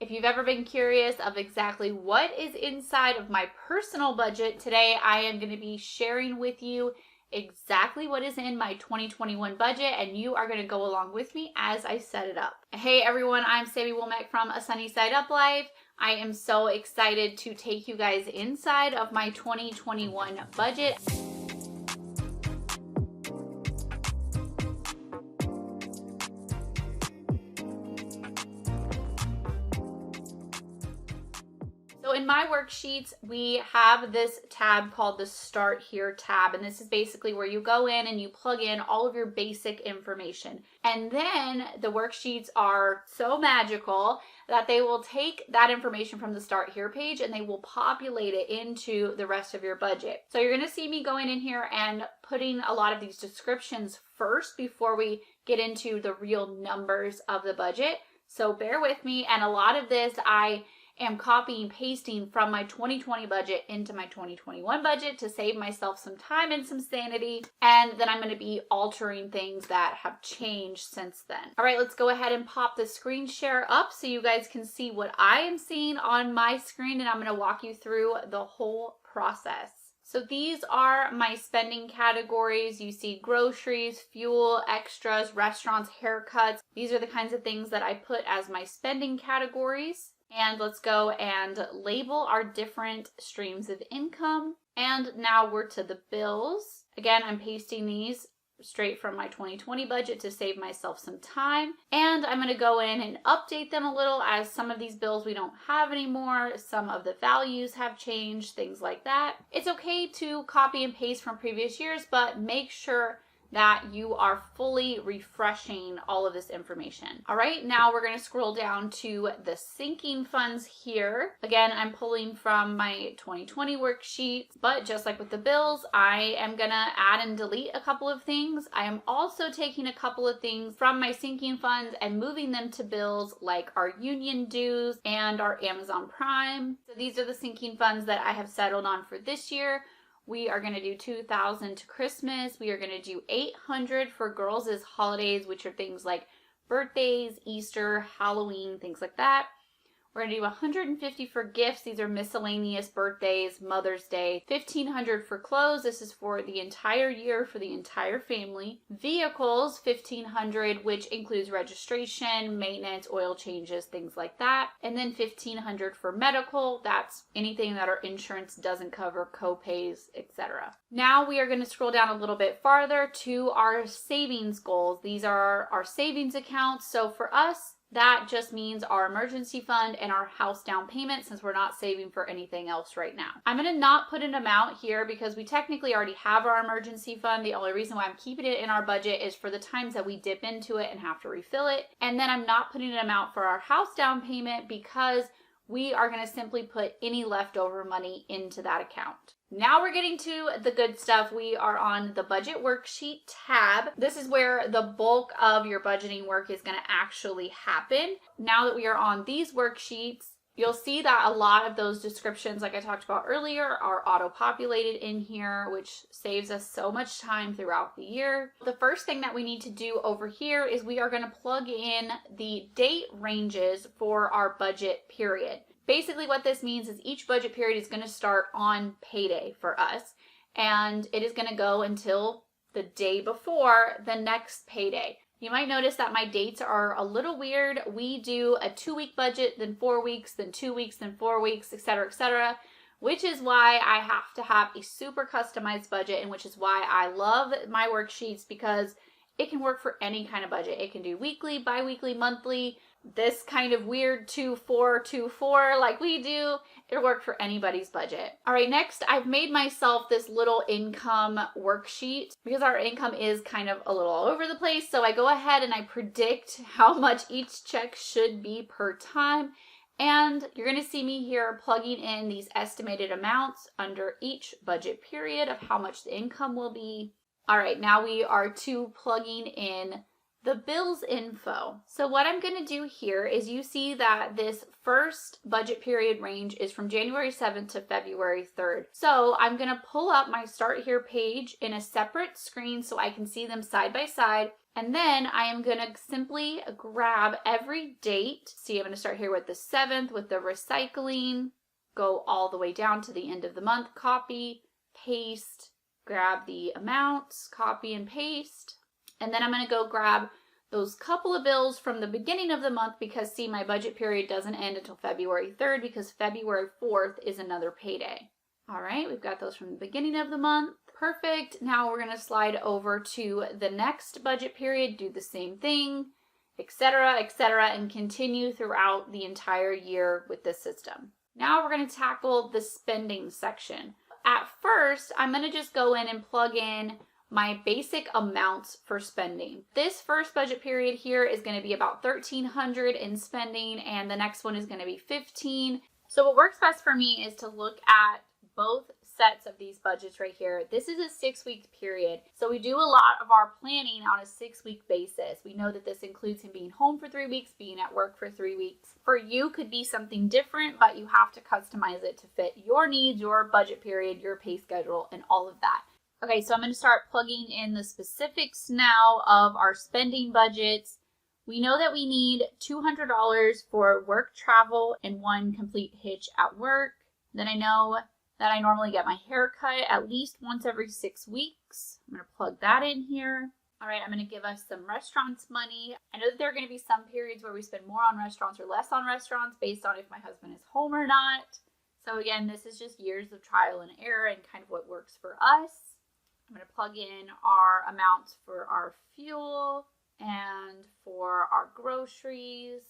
If you've ever been curious of exactly what is inside of my personal budget, today I am going to be sharing with you exactly what is in my 2021 budget, and you are going to go along with me as I set it up. Hey everyone, I'm Sami from A Sunny Side Up Life. I am so excited to take you guys inside of my 2021 budget. So in my worksheets, we have this tab called the Start Here tab, and this is basically where you go in and you plug in all of your basic information. And then the worksheets are so magical that they will take that information from the Start Here page and they will populate it into the rest of your budget. So you're going to see me going in here and putting a lot of these descriptions first before we get into the real numbers of the budget. So bear with me, and a lot of this I am copying pasting from my 2020 budget into my 2021 budget to save myself some time and some sanity. And then I'm going to be altering things that have changed since then. All right, let's go ahead and pop the screen share up so you guys can see what I am seeing on my screen, and I'm going to walk you through the whole process. So these are my spending categories. You see groceries, fuel, extras, restaurants, haircuts. These are the kinds of things that I put as my spending categories. And let's go and label our different streams of income. And now we're to the bills. Again, I'm pasting these straight from my 2020 budget to save myself some time. And I'm going to go in and update them a little, as some of these bills we don't have anymore. Some of the values have changed, things like that. It's okay to copy and paste from previous years, but make sure that you are fully refreshing all of this information. All right, now we're going to scroll down to the sinking funds here. Again, I'm pulling from my 2020 worksheet, but just like with the bills, I am going to add and delete a couple of things. I am also taking a couple of things from my sinking funds and moving them to bills, like our union dues and our Amazon Prime. So these are the sinking funds that I have settled on for this year. We are going to do $2,000 to Christmas. We are going to do $800 for girls' holidays, which are things like birthdays, Easter, Halloween, things like that. We're going to do $150 for gifts. These are miscellaneous birthdays, Mother's Day. $1,500 for clothes. This is for the entire year, for the entire family. Vehicles, $1,500, which includes registration, maintenance, oil changes, things like that. And then $1,500 for medical. That's anything that our insurance doesn't cover, co-pays, etc. Now we are going to scroll down a little bit farther to our savings goals. These are our savings accounts. So for us, that just means our emergency fund and our house down payment, since we're not saving for anything else right now. I'm going to not put an amount here because we technically already have our emergency fund. The only reason why I'm keeping it in our budget is for the times that we dip into it and have to refill it. And then I'm not putting an amount for our house down payment because we are going to simply put any leftover money into that account. Now we're getting to the good stuff. We are on the budget worksheet tab. This is where the bulk of your budgeting work is going to actually happen. Now that we are on these worksheets, you'll see that a lot of those descriptions, like I talked about earlier, are auto-populated in here, which saves us so much time throughout the year. The first thing that we need to do over here is we are going to plug in the date ranges for our budget period. Basically what this means is each budget period is going to start on payday for us, and it is going to go until the day before the next payday. You might notice that my dates are a little weird. We do a 2-week budget, then 4 weeks, then 2 weeks, then 4 weeks, etc., which is why I have to have a super customized budget, and which is why I love my worksheets, because it can work for any kind of budget. It can do weekly, bi-weekly, monthly, this kind of weird 2-4-2-4 like we do. It'll work for anybody's budget. All right, next I've made myself this little income worksheet because our income is kind of a little all over the place. So I go ahead and I predict how much each check should be per time. And you're going to see me here plugging in these estimated amounts under each budget period of how much the income will be. All right, now we are to plugging in the bills info. So what I'm going to do here is, you see that this first budget period range is from January 7th to February 3rd. So I'm going to pull up my Start Here page in a separate screen so I can see them side by side. And then I am going to simply grab every date. See, I'm going to start here with the 7th with the recycling, go all the way down to the end of the month, copy, paste, grab the amounts, copy and paste. And then I'm going to go grab those couple of bills from the beginning of the month because, see, my budget period doesn't end until February 3rd because February 4th is another payday. All right, we've got those from the beginning of the month. Perfect. Now we're going to slide over to the next budget period, do the same thing, etc., and continue throughout the entire year with this system. Now we're going to tackle the spending section. At first, I'm going to just go in and plug in my basic amounts for spending. This first budget period here is going to be about $1,300 in spending, and the next one is going to be $1,500. So what works best for me is to look at both sets of these budgets right here. This is a 6-week period. So we do a lot of our planning on a 6-week basis. We know that this includes him being home for 3 weeks, being at work for 3 weeks. For you could be something different, but you have to customize it to fit your needs, your budget period, your pay schedule, and all of that. Okay, so I'm going to start plugging in the specifics now of our spending budgets. We know that we need $200 for work travel and 1 complete hitch at work. Then I know that I normally get my hair cut at least once every 6 weeks. I'm going to plug that in here. All right, I'm going to give us some restaurants money. I know that there are going to be some periods where we spend more on restaurants or less on restaurants based on if my husband is home or not. So again, this is just years of trial and error and kind of what works for us. I'm going to plug in our amounts for our fuel and for our groceries,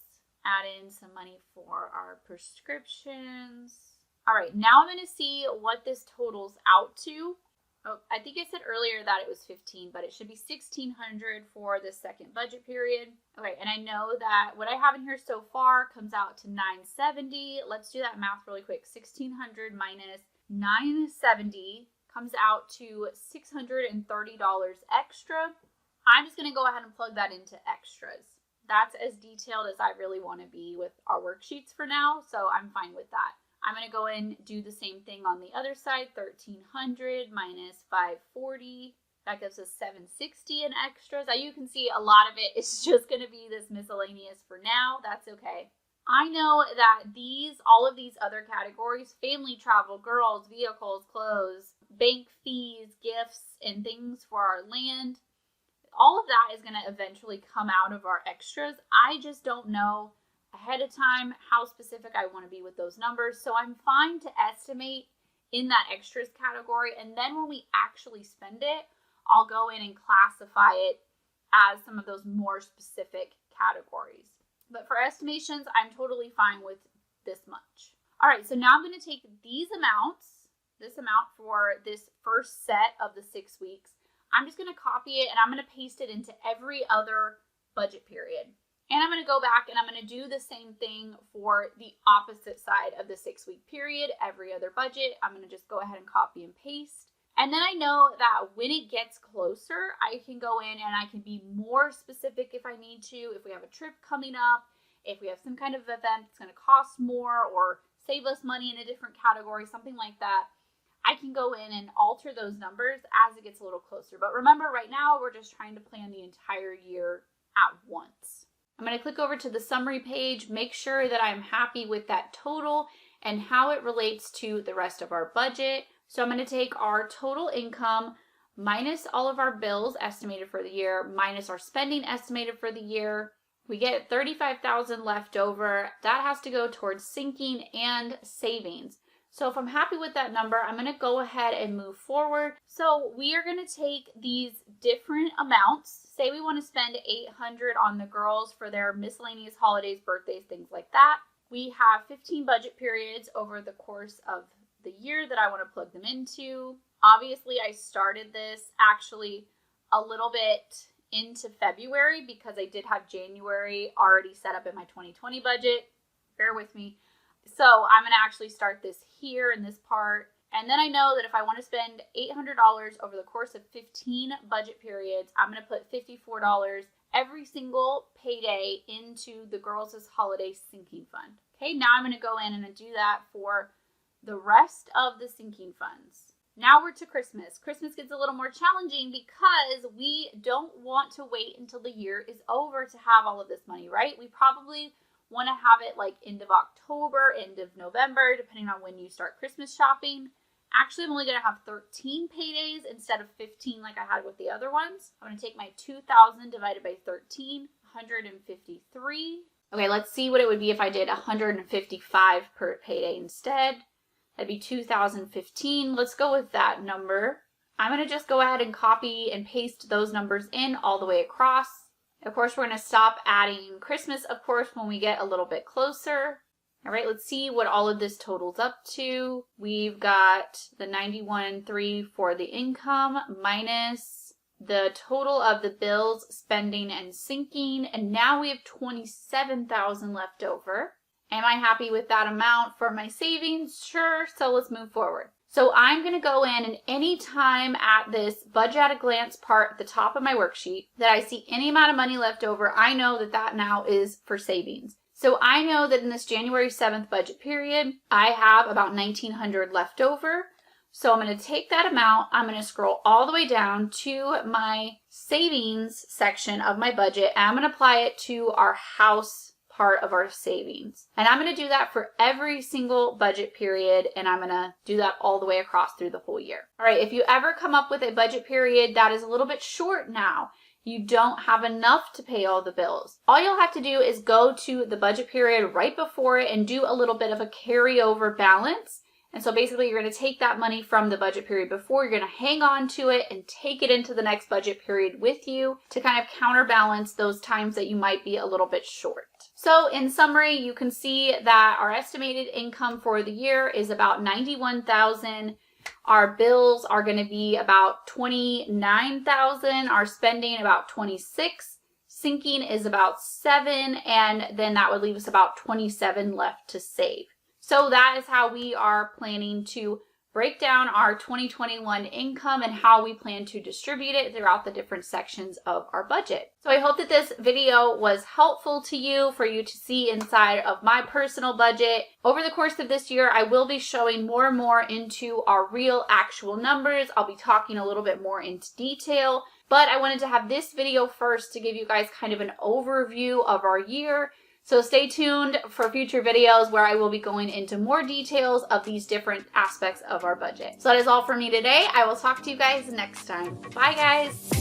add in some money for our prescriptions. All right, now I'm going to see what this totals out to. Oh, I think I said earlier that it was 15, but it should be 1,600 for the second budget period. Okay, and I know that what I have in here so far comes out to 970. Let's do that math really quick. 1,600 minus 970 comes out to $630 extra. I'm just going to go ahead and plug that into extras. That's as detailed as I really want to be with our worksheets for now, so I'm fine with that. I'm going to go and do the same thing on the other side. 1,300 minus 540. That gives us 760 in extras. As you can see, a lot of it is just going to be this miscellaneous for now. That's okay. I know that all of these other categories, family travel, girls, vehicles, clothes, bank fees, gifts, and things for our land, all of that is going to eventually come out of our extras. I just don't know ahead of time how specific I want to be with those numbers. So I'm fine to estimate in that extras category. And then when we actually spend it, I'll go in and classify it as some of those more specific categories. But for estimations, I'm totally fine with this much. All right, so now I'm going to take these amounts, this amount for this first set of the 6 weeks. I'm just going to copy it and I'm going to paste it into every other budget period. And I'm going to go back and I'm going to do the same thing for the opposite side of the 6-week period, every other budget. I'm going to just go ahead and copy and paste. And then I know that when it gets closer, I can go in and I can be more specific if I need to. If we have a trip coming up, if we have some kind of event that's going to cost more or save us money in a different category, something like that, I can go in and alter those numbers as it gets a little closer. But remember, right now, we're just trying to plan the entire year at once. I'm going to click over to the summary page, make sure that I'm happy with that total and how it relates to the rest of our budget. So I'm going to take our total income minus all of our bills estimated for the year, minus our spending estimated for the year. We get $35,000 left over. That has to go towards sinking and savings. So if I'm happy with that number, I'm going to go ahead and move forward. So we are going to take these different amounts. Say we want to spend $800 on the girls for their miscellaneous holidays, birthdays, things like that. We have 15 budget periods over the course of the year that I want to plug them into. Obviously, I started this actually a little bit into February because I did have January already set up in my 2020 budget. Bear with me. So I'm going to actually start this here in this part. And then I know that if I want to spend $800 over the course of 15 budget periods, I'm going to put $54 every single payday into the girls' holiday sinking fund. Okay, now I'm going to go in and do that for the rest of the sinking funds. Now we're to Christmas. Christmas gets a little more challenging because we don't want to wait until the year is over to have all of this money, right? We probably want to have it like end of October, end of November, depending on when you start Christmas shopping. Actually, I'm only going to have 13 paydays instead of 15 like I had with the other ones. I'm going to take my 2,000 divided by 13, 153. Okay, let's see what it would be if I did 155 per payday instead. That'd be 2015. Let's go with that number. I'm going to just go ahead and copy and paste those numbers in all the way across. Of course, we're going to stop adding Christmas, of course, when we get a little bit closer. All right, let's see what all of this totals up to. We've got the 91.3 for the income minus the total of the bills, spending, and sinking. And now we have 27,000 left over. Am I happy with that amount for my savings? Sure, so let's move forward. So I'm going to go in and anytime at this budget at a glance part at the top of my worksheet that I see any amount of money left over, I know that that now is for savings. So I know that in this January 7th budget period, I have about $1,900 left over. So I'm going to take that amount, I'm going to scroll all the way down to my savings section of my budget, and I'm going to apply it to our house part of our savings. And I'm going to do that for every single budget period, and I'm going to do that all the way across through the whole year. All right, if you ever come up with a budget period that is a little bit short now, you don't have enough to pay all the bills, all you'll have to do is go to the budget period right before it and do a little bit of a carryover balance. And so basically you're going to take that money from the budget period before, you're going to hang on to it and take it into the next budget period with you to kind of counterbalance those times that you might be a little bit short. So in summary, you can see that our estimated income for the year is about $91,000. Our bills are going to be about $29,000. Our spending about $26,000. Sinking is about $7,000, and then that would leave us about $27,000 left to save. So that is how we are planning to break down our 2021 income and how we plan to distribute it throughout the different sections of our budget. So I hope that this video was helpful to you, for you to see inside of my personal budget. Over the course of this year, I will be showing more and more into our real actual numbers. I'll be talking a little bit more into detail, but I wanted to have this video first to give you guys kind of an overview of our year. So stay tuned for future videos where I will be going into more details of these different aspects of our budget. So that is all for me today. I will talk to you guys next time. Bye, guys.